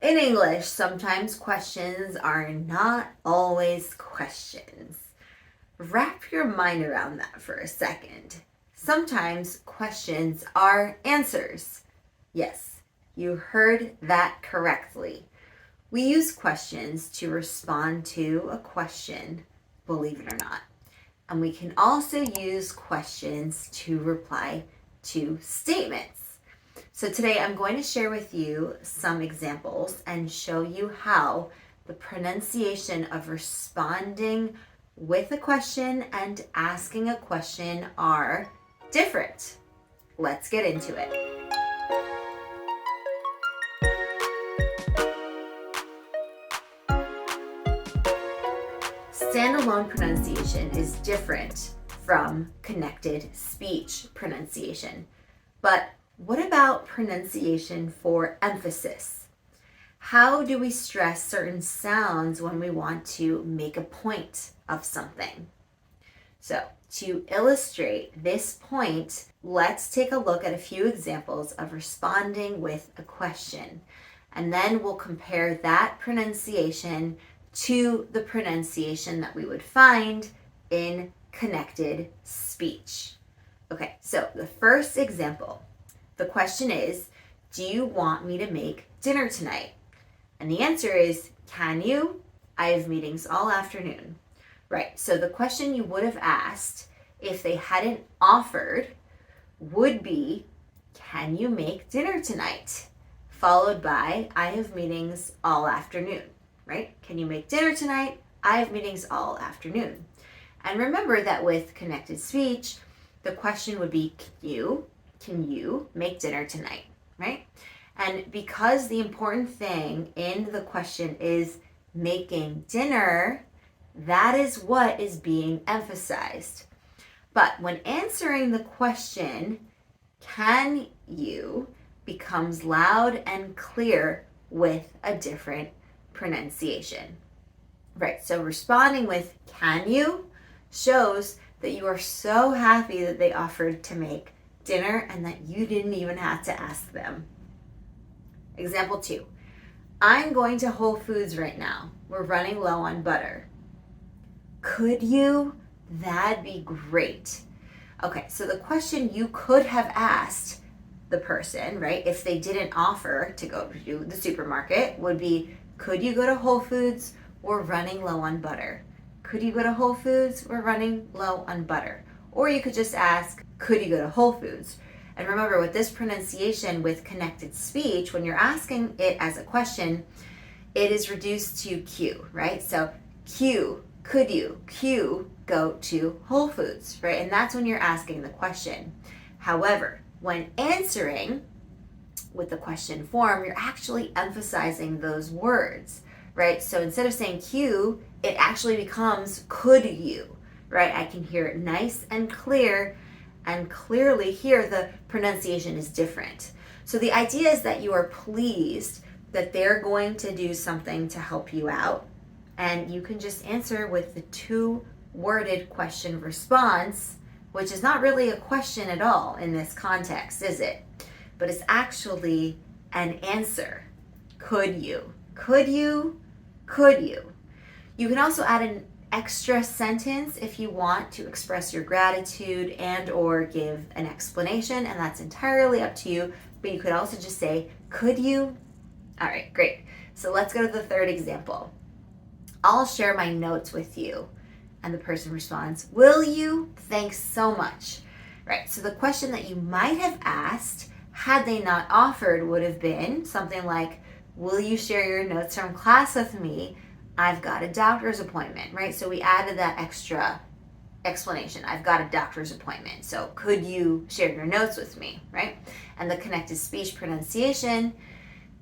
In English, sometimes questions are not always questions. Wrap your mind around that for a second. Sometimes questions are answers. Yes, you heard that correctly. We use questions to respond to a question, believe it or not. And we can also use questions to reply to statements. So today I'm going to share with you some examples and show you how the pronunciation of responding with a question and asking a question are different. Let's get into it. Standalone pronunciation is different from connected speech pronunciation. But what about pronunciation for emphasis? How do we stress certain sounds when we want to make a point of something? So, to illustrate this point, let's take a look at a few examples of responding with a question. And then we'll compare that pronunciation to the pronunciation that we would find in connected speech. Okay, so the first example. The question is, do you want me to make dinner tonight? And the answer is, can you? I have meetings all afternoon. Right, so the question you would have asked if they hadn't offered would be, can you make dinner tonight? Followed by, I have meetings all afternoon, right? Can you make dinner tonight? I have meetings all afternoon. And remember that with connected speech, the question would be, can you make dinner tonight, right? And because the important thing in the question is making dinner, that is what is being emphasized. But when answering the question, can you, becomes loud and clear with a different pronunciation. Right, so responding with can you shows that you are so happy that they offered to make dinner and that you didn't even have to ask them. Example 2. I'm going to Whole Foods right now. We're running low on butter. Could you? That'd be great. Okay, so the question you could have asked the person, right, if they didn't offer to go to the supermarket would be, could you go to Whole Foods? We're running low on butter. Could you go to Whole Foods? We're running low on butter. Or you could just ask, could you go to Whole Foods? And remember, with this pronunciation with connected speech, when you're asking it as a question, it is reduced to Q, right? So Q, could you? Q, go to Whole Foods, right? And that's when you're asking the question. However, when answering with the question form, you're actually emphasizing those words, right? So instead of saying Q, it actually becomes could you, right? I can hear it nice and clear, and clearly here the pronunciation is different. So the idea is that you are pleased that they're going to do something to help you out, and you can just answer with the two-worded question response, which is not really a question at all in this context, is it? But it's actually an answer. Could you? Could you? Could you? You can also add an extra sentence if you want to express your gratitude and or give an explanation, and that's entirely up to you, but you could also just say, could you? All right, great. So let's go to the third example. I'll share my notes with you. And the person responds, will you? Thanks so much. Right, so the question that you might have asked had they not offered would have been something like, will you share your notes from class with me? I've got a doctor's appointment, right? So we added that extra explanation. I've got a doctor's appointment. So could you share your notes with me, right? And the connected speech pronunciation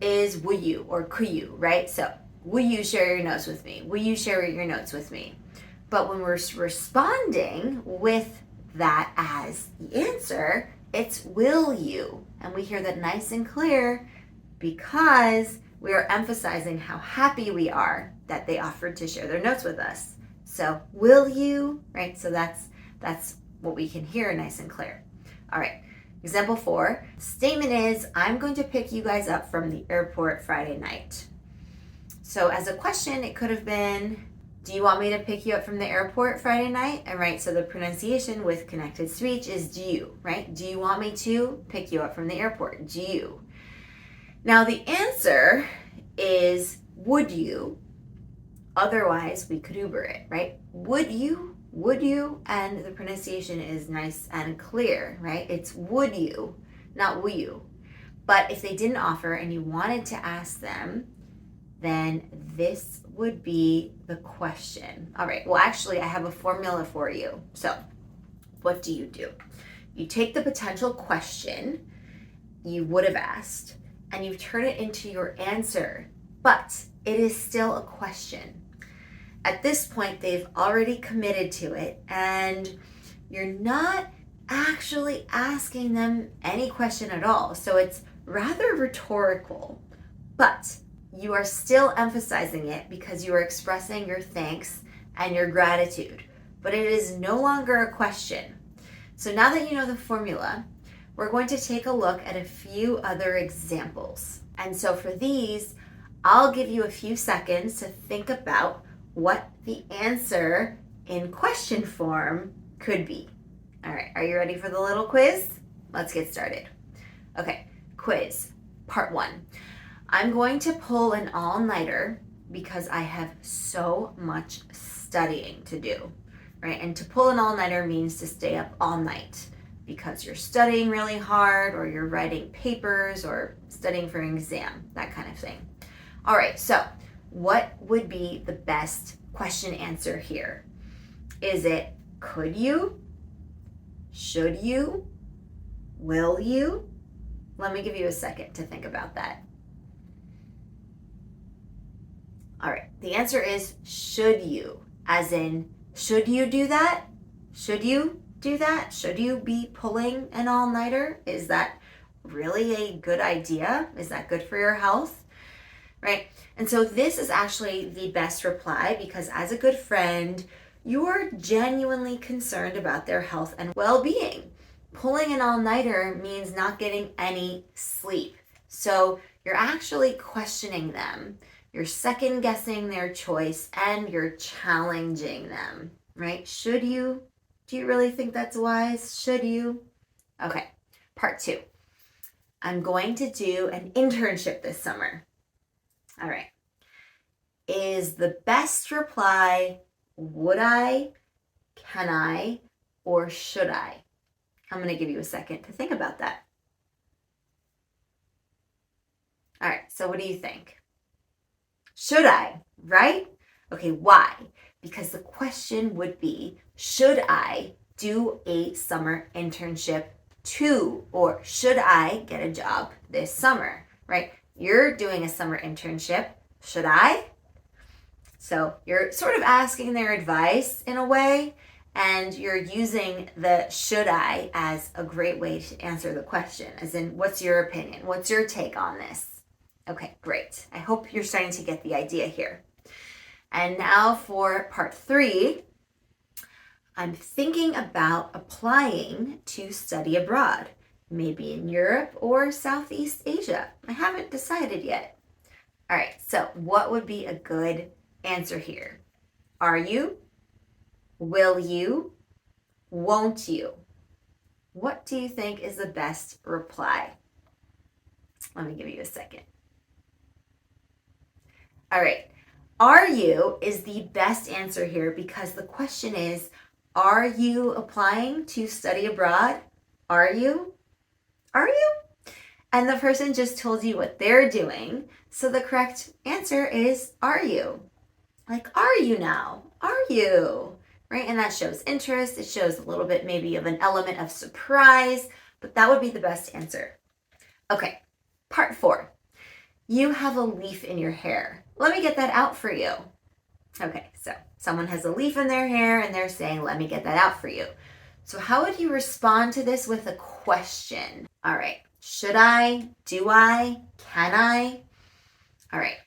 is will you or could you, right? So will you share your notes with me? Will you share your notes with me? But when we're responding with that as the answer, it's will you. And we hear that nice and clear because we are emphasizing how happy we are that they offered to share their notes with us. So will you, right? So that's what we can hear nice and clear. All right, example 4, statement is, I'm going to pick you guys up from the airport Friday night. So as a question, it could have been, do you want me to pick you up from the airport Friday night? And right, so the pronunciation with connected speech is do you, right? Do you want me to pick you up from the airport? Do you? Now the answer is would you? Otherwise, we could Uber it, right? Would you? Would you? And the pronunciation is nice and clear, right? It's would you, not will you. But if they didn't offer and you wanted to ask them, then this would be the question. All right, well, actually, I have a formula for you. So what do? You take the potential question you would have asked and you turn it into your answer, but it is still a question. At this point, they've already committed to it, and you're not actually asking them any question at all. So it's rather rhetorical, but you are still emphasizing it because you are expressing your thanks and your gratitude, but it is no longer a question. So now that you know the formula, we're going to take a look at a few other examples. And so for these, I'll give you a few seconds to think about what the answer in question form could be. All right, are you ready for the little quiz? Let's get started. Okay, quiz, part 1. I'm going to pull an all-nighter because I have so much studying to do, right? And to pull an all-nighter means to stay up all night because you're studying really hard or you're writing papers or studying for an exam, that kind of thing. All right, so what would be the best question answer here? Is it could you? Should you? Will you? Let me give you a second to think about that. All right, the answer is should you, as in, should you do that? Should you do that? Should you be pulling an all-nighter? Is that really a good idea? Is that good for your health? Right? And so this is actually the best reply because as a good friend, you're genuinely concerned about their health and well-being. Pulling an all-nighter means not getting any sleep. So you're actually questioning them. You're second-guessing their choice and you're challenging them, right? Should you? Do you really think that's wise? Should you? Okay, part 2. I'm going to do an internship this summer. All right. Is the best reply, would I, can I, or should I? I'm going to give you a second to think about that. All right, so what do you think? Should I, right? Okay, why? Because the question would be, should I do a summer internship too? Or should I get a job this summer, right? You're doing a summer internship. Should I? So you're sort of asking their advice in a way, and you're using the should I as a great way to answer the question, as in, what's your opinion? What's your take on this? Okay, great. I hope you're starting to get the idea here. And now for part 3, I'm thinking about applying to study abroad. Maybe in Europe or Southeast Asia. I haven't decided yet. All right, so what would be a good answer here? Are you? Will you? Won't you? What do you think is the best reply? Let me give you a second. All right, are you is the best answer here because the question is, are you applying to study abroad? Are you? Are you? And the person just told you what they're doing. So the correct answer is, are you? Like, are you now? Are you? Right? And that shows interest. It shows a little bit maybe of an element of surprise, but that would be the best answer. Okay, part 4. You have a leaf in your hair. Let me get that out for you. Okay, so someone has a leaf in their hair and they're saying, let me get that out for you. So how would you respond to this with a question? All right, should I, do I, can I? All right,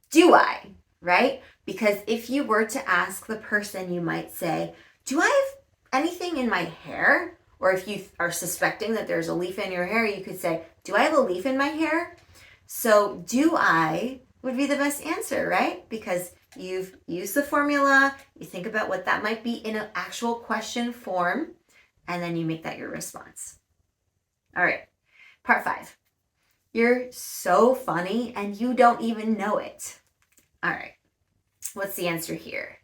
do I, right? Because if you were to ask the person, you might say, do I have anything in my hair? Or if you are suspecting that there's a leaf in your hair, you could say, do I have a leaf in my hair? So do I would be the best answer, right? Because you've used the formula, you think about what that might be in an actual question form, and then you make that your response. All right, part 5. You're so funny and you don't even know it. All right, what's the answer here?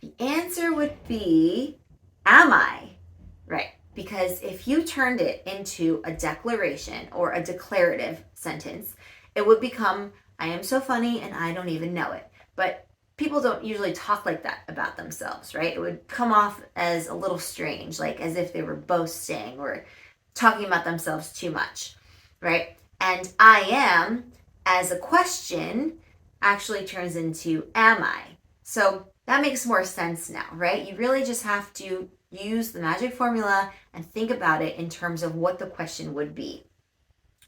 The answer would be, am I? Right, because if you turned it into a declaration or a declarative sentence, it would become, I am so funny and I don't even know it. But people don't usually talk like that about themselves, right? It would come off as a little strange, like as if they were boasting or talking about themselves too much, right? And I am, as a question, actually turns into am I? So that makes more sense now, right? You really just have to use the magic formula and think about it in terms of what the question would be,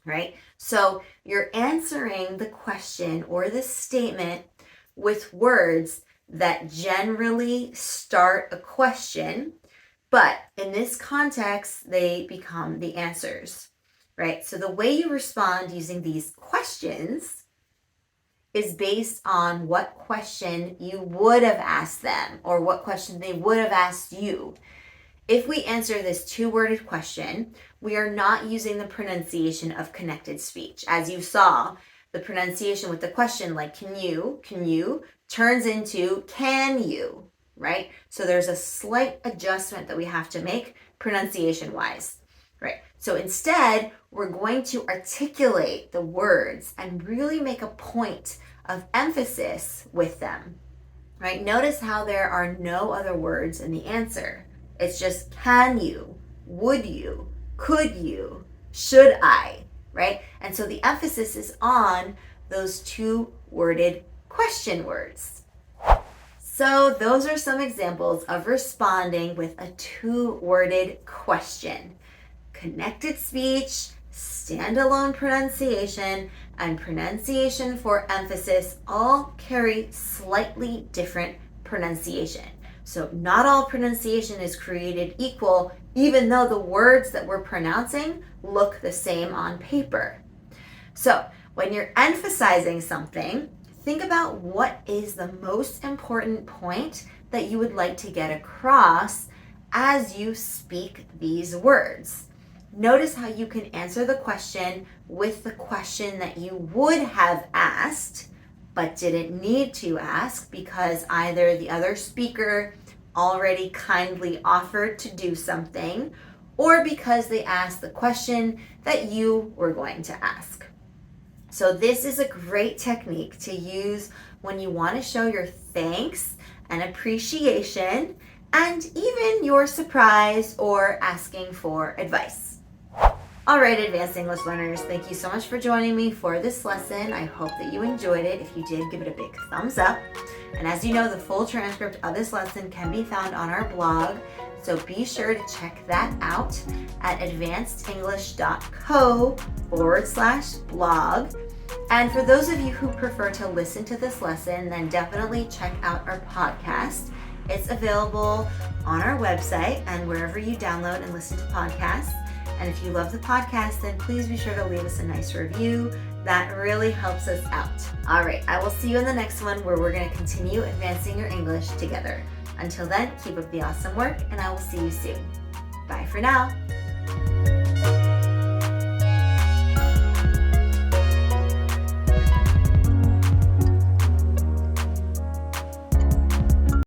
right? So you're answering the question or the statement with words that generally start a question, but in this context, they become the answers, right? So the way you respond using these questions is based on what question you would have asked them or what question they would have asked you. If we answer this 2-worded question, we are not using the pronunciation of connected speech. As you saw, the pronunciation with the question like can you, turns into can you, right? So there's a slight adjustment that we have to make pronunciation-wise, right? So instead, we're going to articulate the words and really make a point of emphasis with them, right? Notice how there are no other words in the answer. It's just can you, would you, could you, should I, right? And so the emphasis is on those 2-worded question words. So those are some examples of responding with a 2-worded question. Connected speech, standalone pronunciation, and pronunciation for emphasis all carry slightly different pronunciation. So not all pronunciation is created equal, even though the words that we're pronouncing look the same on paper. So when you're emphasizing something, think about what is the most important point that you would like to get across as you speak these words. Notice how you can answer the question with the question that you would have asked, but didn't need to ask because either the other speaker already kindly offered to do something, or because they asked the question that you were going to ask. So this is a great technique to use when you want to show your thanks and appreciation and even your surprise or asking for advice. All right, advanced English learners, thank you so much for joining me for this lesson. I hope that you enjoyed it. If you did, give it a big thumbs up. And as you know, the full transcript of this lesson can be found on our blog, so be sure to check that out at advancedenglish.co/blog. And for those of you who prefer to listen to this lesson, then definitely check out our podcast. It's available on our website and wherever you download and listen to podcasts. And if you love the podcast, then please be sure to leave us a nice review. That really helps us out. All right, I will see you in the next one where we're going to continue advancing your English together. Until then, keep up the awesome work, and I will see you soon. Bye for now.